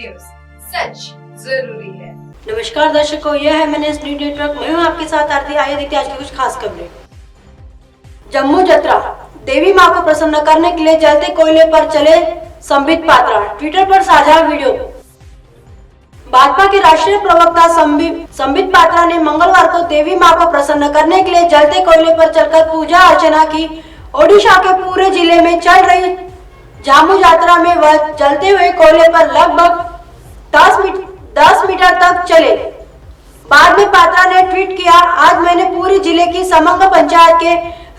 News, सच जरूरी है। नमस्कार दर्शकों, यह है मैंने न्यूज नेटवर्क। मैं हूं आपके साथ आरती। आइए देखते हैं आज की कुछ खास खबरें। जम्मू जत्रा, देवी मां को प्रसन्न करने के लिए जलते कोयले पर चले संबित पात्रा। ट्विटर पर साझा वीडियो। भाजपा के राष्ट्रीय प्रवक्ता संबित पात्रा ने मंगलवार को देवी मां को प्रसन्न करने के लिए जलते कोयले पर चलकर पूजा अर्चना की। ओडिशा के पूरे जिले में चल रही झामू यात्रा में वह जलते हुए कोयले पर लगभग 10 मीटर तक चले। बाद में पात्रा ने ट्वीट किया, आज मैंने पूरी जिले की समंग पंचायत के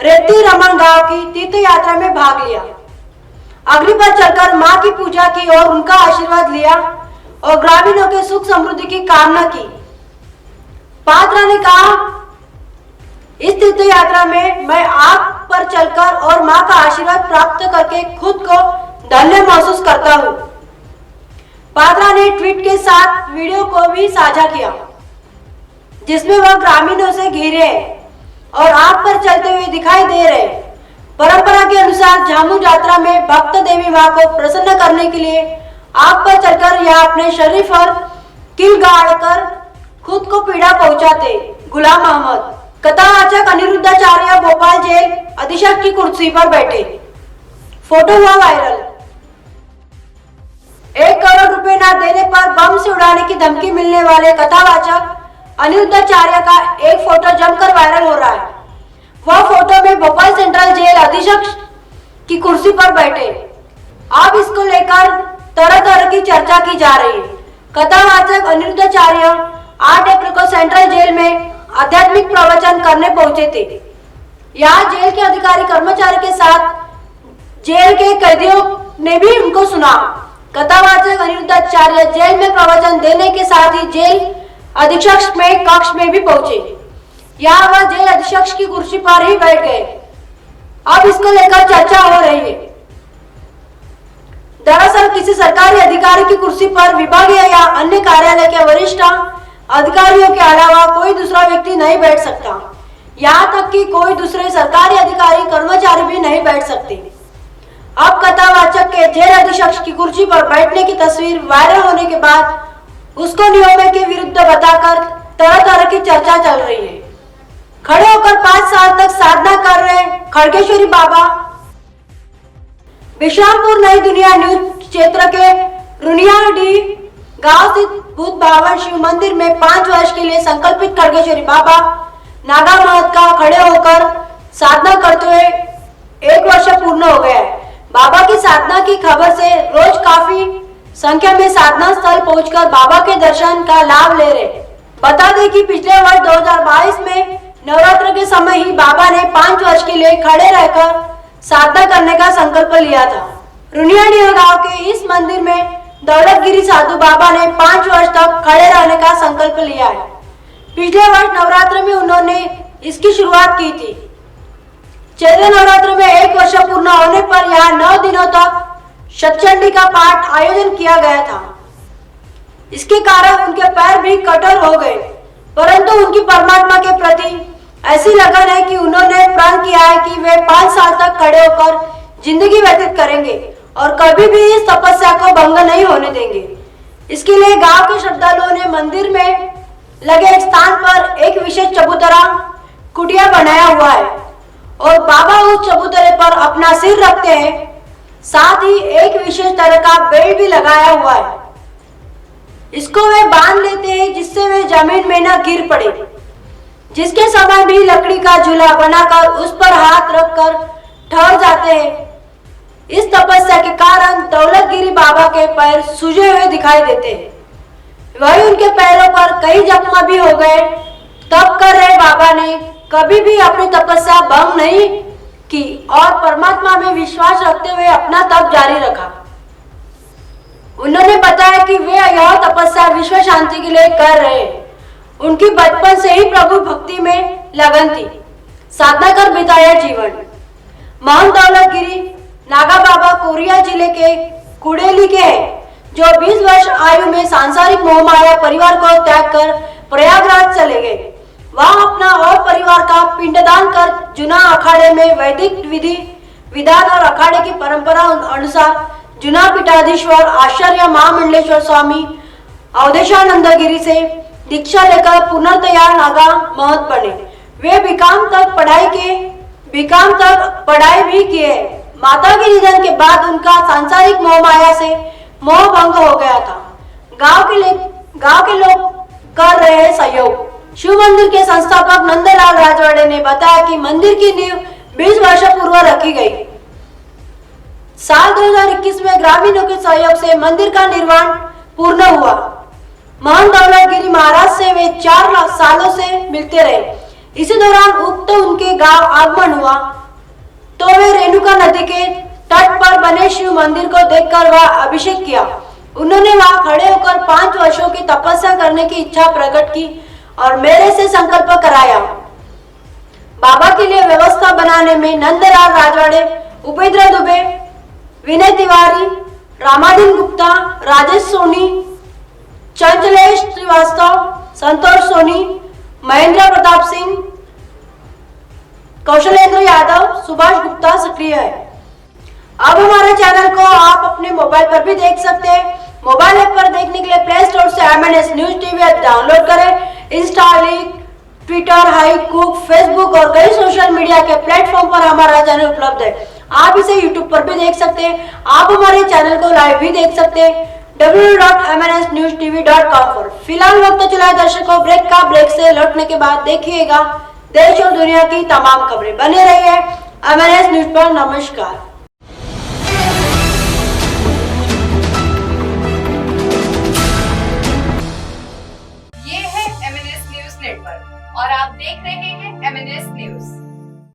रेती रमन गांव की तीर्थ यात्रा में भाग लिया। अग्नि पर चलकर मां की पूजा की और उनका आशीर्वाद लिया और ग्रामीणों के सुख समृद्धि की कामना की। पात्रा ने कहा, इस तीर्थ यात्रा में मैं आग पर चलकर और मां का आशीर्वाद प्राप्त करके खुद को धन्य महसूस करता हूँ। पात्रा ने ट्वीट के साथ वीडियो को भी साझा किया, जिसमें वह ग्रामीणों से घिरे और आग पर चलते हुए दिखाई दे रहे। परंपरा के अनुसार झामू यात्रा में भक्त देवी मां को प्रसन्न करने के लिए आग पर चलकर या अपने शरीर पर कील गाड़कर खुद को पीड़ा पहुंचाते। गुलाम अहमद, कथावाचक अनिरुद्धाचार्य भोपाल जेल अधीक्षक की कुर्सी पर बैठे। फोटो हुआ वायरल। 1 करोड़ रुपए न देने पर बम से उड़ाने की धमकी मिलने वाले कथावाचक अनिरुद्धाचार्य का एक फोटो जमकर वायरल हो रहा है। वह फोटो में भोपाल सेंट्रल जेल अधीक्षक की कुर्सी पर बैठे। अब इसको लेकर तरह तरह की चर्चा की जा रही है। कथावाचक अनिरुद्धाचार्य 8 अप्रैल को सेंट्रल जेल में आध्यात्मिक प्रवचन करने पहुंचे थे। यहाँ जेल के अधिकारी कर्मचारी के साथ जेल के कैदियों ने भी उनको सुना। कथावाचक अनिरुद्धाचार्य जेल में प्रवचन देने के साथ ही जेल अधीक्षक में कक्ष में भी पहुंचे। यहाँ वह जेल अधीक्षक की कुर्सी पर ही बैठ गए। अब इसको लेकर चर्चा हो रही है। दरअसल किसी सरकारी अधिकारी की कुर्सी पर विभागीय या अन्य कार्यालय के वरिष्ठ अधिकारियों के अलावा कोई दूसरा व्यक्ति नहीं बैठ सकता। यहाँ तक कि कोई दूसरे सरकारी अधिकारी कर्मचारी भी नहीं बैठ सकते। अब कथावाचक के जेल अधीक्षक की कुर्सी पर बैठने की तस्वीर वायरल होने के बाद उसको नियमों के विरुद्ध बताकर तरह तरह की चर्चा चल रही है। खड़े होकर 5 साल तक साधना कर रहे खड़गेश्वरी बाबा विश्रामपुर नई दुनिया न्यूज क्षेत्र के रुनियाडी गांव स्थित भूत भावन शिव मंदिर में 5 वर्ष के लिए संकल्पित खड़गेश्वरी बाबा नागा महत का खड़े होकर साधना करते हुए 1 वर्ष पूर्ण हो गया है। बाबा की साधना की खबर से रोज काफी संख्या में साधना स्थल पहुंचकर बाबा के दर्शन का लाभ ले रहे। बता दें कि पिछले वर्ष 2022 में नवरात्र के समय ही बाबा ने 5 वर्ष के लिए खड़े रहकर साधना करने का संकल्प लिया था। रुनियाडी गांव के इस मंदिर में दौलतगिरी साधु बाबा ने 5 वर्ष तक खड़े रहने का संकल्प लिया है। पिछले वर्ष नवरात्र में उन्होंने इसकी शुरुआत की थी। चैत्र नवरात्र में 1 वर्ष पूर्ण होने पर यहाँ 9 दिनों तक सतचंडी का पाठ आयोजन किया गया था। इसके कारण उनके पैर भी कठोर हो गए, परंतु उनकी परमात्मा के प्रति ऐसी लगन है कि उन्होंने प्रण किया है कि वे 5 साल तक खड़े होकर जिंदगी व्यतीत करेंगे और कभी भी इस तपस्या को भंग नहीं होने देंगे। इसके लिए गांव के श्रद्धालुओं ने मंदिर में लगे एक स्थान पर एक विशेष चबूतरा कुटिया बनाया हुआ है और बाबा उस चबूतरे पर अपना सिर रखते हैं। साथ ही एक विशेष तरह का बेल्ट भी लगाया हुआ है। इसको वे बांध लेते हैं जिससे वे जमीन में न गिर पड़े। जिसके समय भी लकड़ी का झूला बनाकर उस पर हाथ रखकर ठहर जाते हैं। इस तपस्या के कारण दौलतगिरी बाबा के पैर सूजे हुए दिखाई देते हैं। वही उनके पैरों पर कई जख्म भी हो गए। तप कर रहे बाबा ने कभी भी अपनी तपस्या भंग नहीं की और परमात्मा में विश्वास रखते हुए अपना तप जारी रखा। उन्होंने बताया कि वे यह तपस्या विश्व शांति के लिए कर रहे हैं। उनकी बचपन से ही प्रभु भक्ति में लगन थी। साधना कर बिताया जीवन। महंत दौलतगिरी नागा बाबा कोरिया जिले के कुड़ेली के हैं, जो 20 वर्ष आयु में सांसारिक मोहमाया परिवार को त्याग कर प्रयागराज चले गए। वहां अपना और परिवार का पिंडदान कर जुना अखाड़े में वैदिक विधि विधान और अखाड़े की परंपरा अनुसार जुना पीठाधीश्वर आचार्य महामंडलेश्वर स्वामी अवधेशानंदगिरी से दीक्षा लेकर पुनर्तैयार नागा महंत बने। वे बीकॉम तक पढ़ाई भी किए। माता के निधन के बाद उनका सांसारिक मोह माया से मोह भंग हो गया था। गांव के लोग कर रहे हैं सहयोग। शिव मंदिर के संस्थापक नंदलाल राजवाड़े ने बताया कि मंदिर की नींव 20 वर्ष पूर्व रखी गई। साल 2021 में ग्रामीणों के सहयोग से मंदिर का निर्माण पूर्ण हुआ। महंत दौलतगिरी महाराज से वे 4 सालों से मिलते रहे। इसी दौरान उनके गांव आगमन हुआ तो वे रेणुका नदी के तट पर बने शिव मंदिर को देखकर वह अभिषेक किया। उन्होंने वहां खड़े होकर 5 वर्षों की तपस्या करने की इच्छा प्रकट की और मेरे से संकल्प कराया। बाबा के लिए व्यवस्था बनाने में नंदलाल राजवाड़े, उपेंद्र दुबे, विनय तिवारी, रामाधीन गुप्ता, राजेश सोनी, चंचलेश श्रीवास्तव, संतोष सोनी, महेंद्र प्रताप सिंह, कौशलेंद्र यादव, सुभाष गुप्ता सक्रिय है। अब हमारे चैनल को आप अपने मोबाइल पर भी देख सकते हैं। मोबाइल ऐप पर देखने के लिए प्ले स्टोर से MNS news TV app download करें। इंस्टा, ट्विटर, हाईकुक, फेसबुक और कई सोशल मीडिया के प्लेटफॉर्म पर हमारा चैनल उपलब्ध है। आप इसे यूट्यूब पर भी देख सकते हैं। आप हमारे चैनल को लाइव भी देख सकते हैं www.mnsnewstv.com पर। फिलहाल वक्त चला है दर्शकों ब्रेक से लौटने के बाद देखिएगा देश और दुनिया की तमाम खबरें। बने रहिए MNS न्यूज पर। नमस्कार। ये है MNS न्यूज नेटवर्क और आप देख रहे हैं MNS न्यूज।